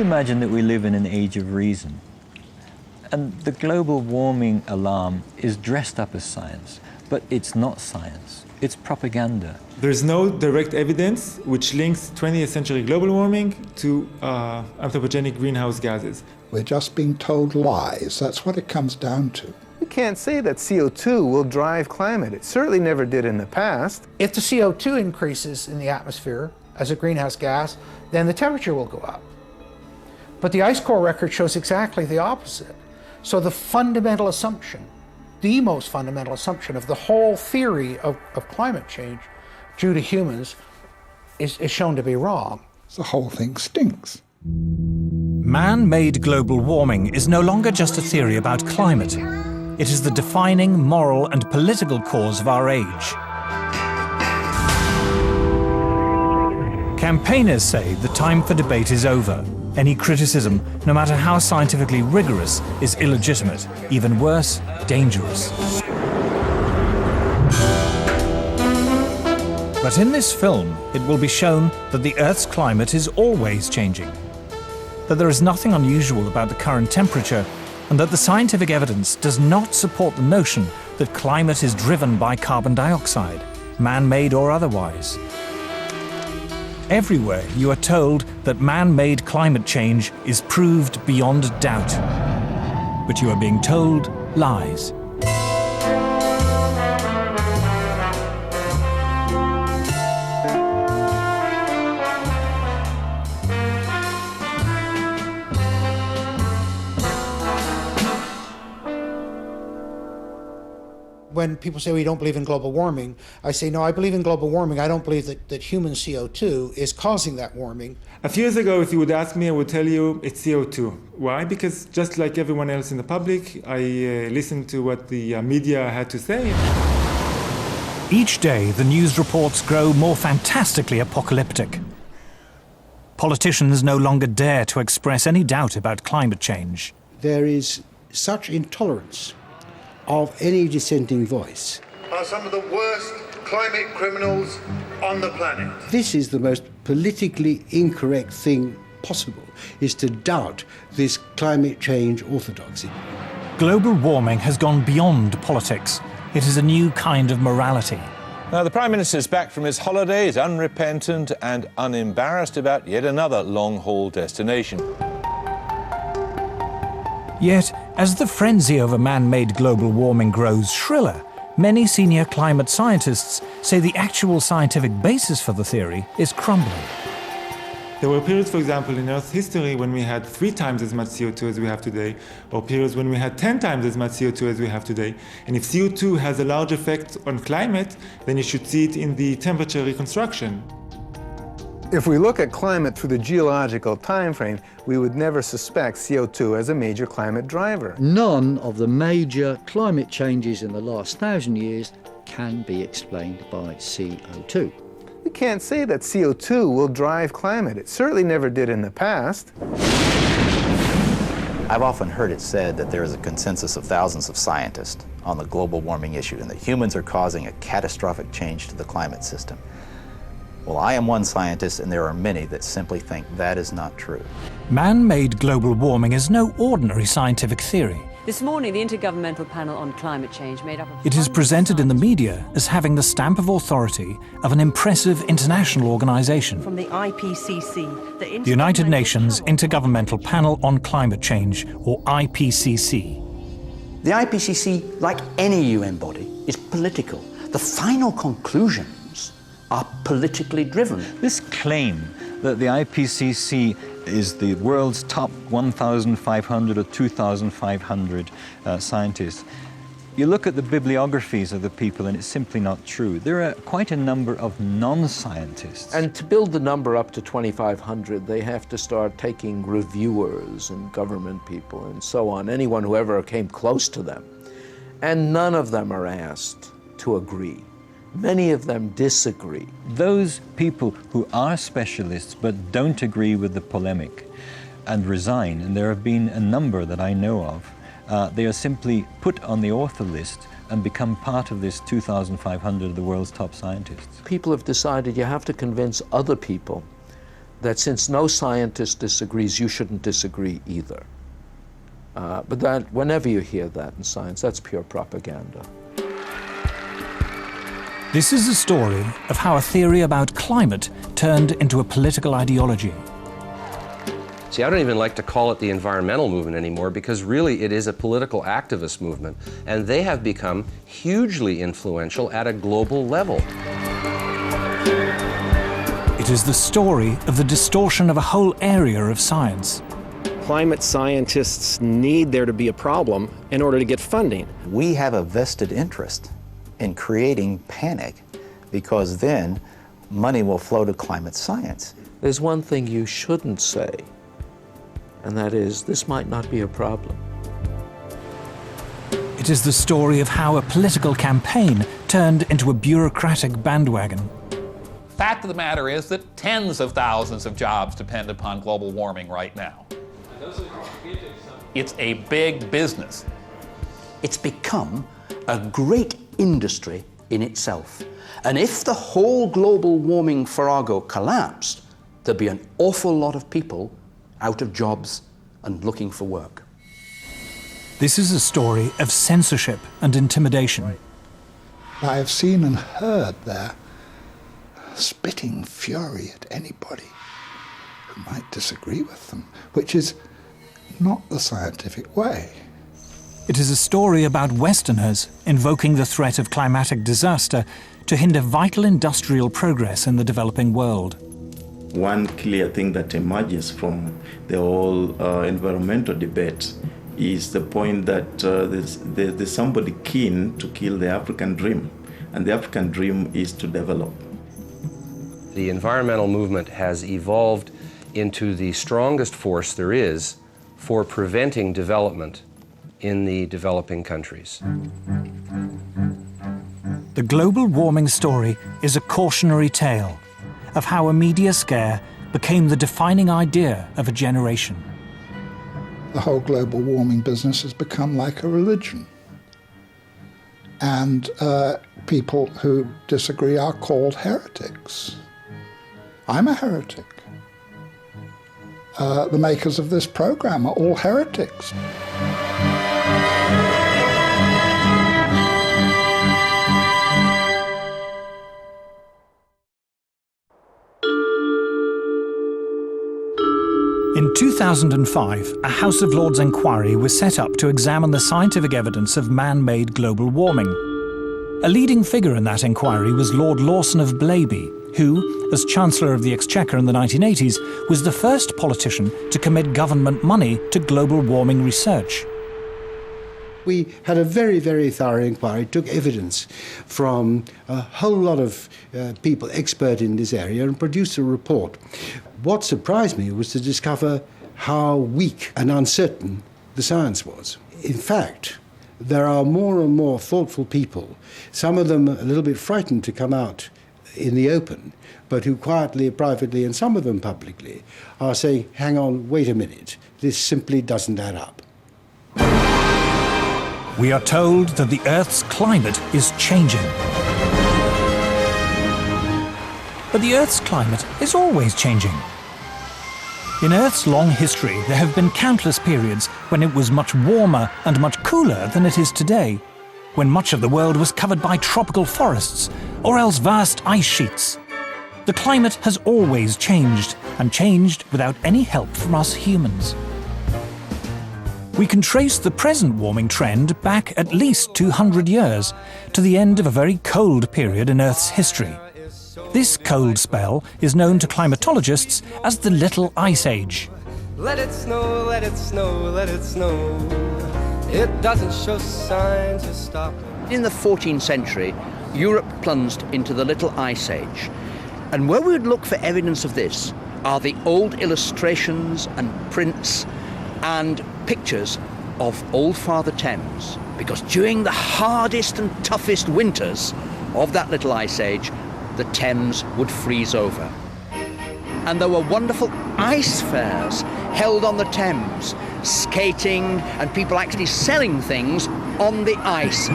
imagine that we live in an age of reason, and the global warming alarm is dressed up as science, but it's not science, it's propaganda. There's no direct evidence which links 20th century global warming to anthropogenic greenhouse gases. We're just being told lies. That's what it comes down to. You can't say that CO2 will drive climate. It certainly never did in the past. If the CO2 increases in the atmosphere as a greenhouse gas, then the temperature will go up. But the ice core record shows exactly the opposite. So the fundamental assumption, the most fundamental assumption of the whole theory of climate change due to humans is shown to be wrong. The whole thing stinks. Man-made global warming is no longer just a theory about climate. It is the defining moral and political cause of our age. Campaigners say the time for debate is over. Any criticism, no matter how scientifically rigorous, is illegitimate, even worse, dangerous. But in this film, it will be shown that the Earth's climate is always changing, that there is nothing unusual about the current temperature, and that the scientific evidence does not support the notion that climate is driven by carbon dioxide, man-made or otherwise. Everywhere you are told that man-made climate change is proved beyond doubt. But you are being told lies. When people say, we don't believe in global warming, I say, no, I believe in global warming. I don't believe that human CO2 is causing that warming. A few years ago, if you would ask me, I would tell you it's CO2. Why? Because just like everyone else in the public, I listened to what the media had to say. Each day, the news reports grow more fantastically apocalyptic. Politicians no longer dare to express any doubt about climate change. There is such intolerance of any dissenting voice. Are some of the worst climate criminals on the planet. This is the most politically incorrect thing possible, is to doubt this climate change orthodoxy. Global warming has gone beyond politics. It is a new kind of morality. Now, the Prime Minister's back from his holidays, unrepentant and unembarrassed about yet another long-haul destination. Yet, as the frenzy over man-made global warming grows shriller, many senior climate scientists say the actual scientific basis for the theory is crumbling. There were periods, for example, in Earth's history when we had 3 times as much CO2 as we have today, or periods when we had 10 times as much CO2 as we have today. And if CO2 has a large effect on climate, then you should see it in the temperature reconstruction. If we look at climate through the geological time frame, we would never suspect CO2 as a major climate driver. None of the major climate changes in the last 1,000 years can be explained by CO2. We can't say that CO2 will drive climate. It certainly never did in the past. I've often heard it said that there is a consensus of thousands of scientists on the global warming issue and that humans are causing a catastrophic change to the climate system. Well, I am one scientist, and there are many that simply think that is not true. Man-made global warming is no ordinary scientific theory. This morning, the Intergovernmental Panel on Climate Change made up of... It is presented in the media as having the stamp of authority of an impressive international organization. From the IPCC, the United Nations Intergovernmental Panel on Climate Change, or IPCC. The IPCC, like any UN body, is political. The final conclusions are politically driven. This claim that the IPCC is the world's top 1,500 or 2,500 scientists, you look at the bibliographies of the people and it's simply not true. There are quite a number of non-scientists. And to build the number up to 2,500, they have to start taking reviewers and government people and so on, anyone who ever came close to them. And none of them are asked to agree. Many of them disagree. Those people who are specialists but don't agree with the polemic and resign, and there have been a number that I know of, they are simply put on the author list and become part of this 2,500 of the world's top scientists. People have decided you have to convince other people that since no scientist disagrees, you shouldn't disagree either. But that, whenever you hear that in science, that's pure propaganda. This is a story of how a theory about climate turned into a political ideology. See, I don't even like to call it the environmental movement anymore, because really it is a political activist movement, and they have become hugely influential at a global level. It is the story of the distortion of a whole area of science. Climate scientists need there to be a problem in order to get funding. We have a vested interest in creating panic, because then money will flow to climate science. There's one thing you shouldn't say, and that is, this might not be a problem. It is the story of how a political campaign turned into a bureaucratic bandwagon. Fact of the matter is that tens of thousands of jobs depend upon global warming right now. It's a big business. It's become a great industry in itself. And if the whole global warming farrago collapsed, there'd be an awful lot of people out of jobs and looking for work. This is a story of censorship and intimidation. I have seen and heard their spitting fury at anybody who might disagree with them, which is not the scientific way. It is a story about Westerners invoking the threat of climatic disaster to hinder vital industrial progress in the developing world. One clear thing that emerges from the whole environmental debate is the point that there's somebody keen to kill the African dream, and the African dream is to develop. The environmental movement has evolved into the strongest force there is for preventing development in the developing countries. The global warming story is a cautionary tale of how a media scare became the defining idea of a generation. The whole global warming business has become like a religion. And people who disagree are called heretics. I'm a heretic. The makers of this program are all heretics. In 2005, a House of Lords inquiry was set up to examine the scientific evidence of man-made global warming. A leading figure in that inquiry was Lord Lawson of Blaby, who, as Chancellor of the Exchequer in the 1980s, was the first politician to commit government money to global warming research. We had a very, very thorough inquiry, took evidence from a whole lot of people expert in this area and produced a report. What surprised me was to discover how weak and uncertain the science was. In fact, there are more and more thoughtful people, some of them a little bit frightened to come out in the open, but who quietly, privately, and some of them publicly, are saying, hang on, wait a minute, this simply doesn't add up. We are told that the Earth's climate is changing. But the Earth's climate is always changing. In Earth's long history, there have been countless periods when it was much warmer and much cooler than it is today, when much of the world was covered by tropical forests or else vast ice sheets. The climate has always changed, and changed without any help from us humans. We can trace the present warming trend back at least 200 years, to the end of a very cold period in Earth's history. This cold spell is known to climatologists as the Little Ice Age. Let it snow, let it snow, let it snow. It doesn't show signs of stopping. In the 14th century, Europe plunged into the Little Ice Age. And where we would look for evidence of this are the old illustrations and prints and pictures of Old Father Thames. Because during the hardest and toughest winters of that Little Ice Age, the Thames would freeze over. And there were wonderful ice fairs held on the Thames, skating and people actually selling things on the ice.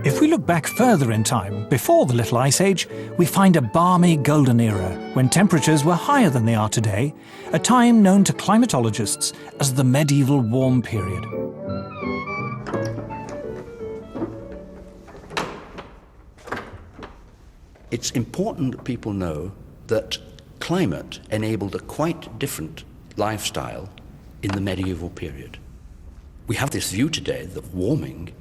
If If we look back further in time, before the Little Ice Age, we find a balmy golden era when temperatures were higher than they are today, a time known to climatologists as the medieval warm period. It's important that people know that climate enabled a quite different lifestyle in the medieval period. We have this view today that warming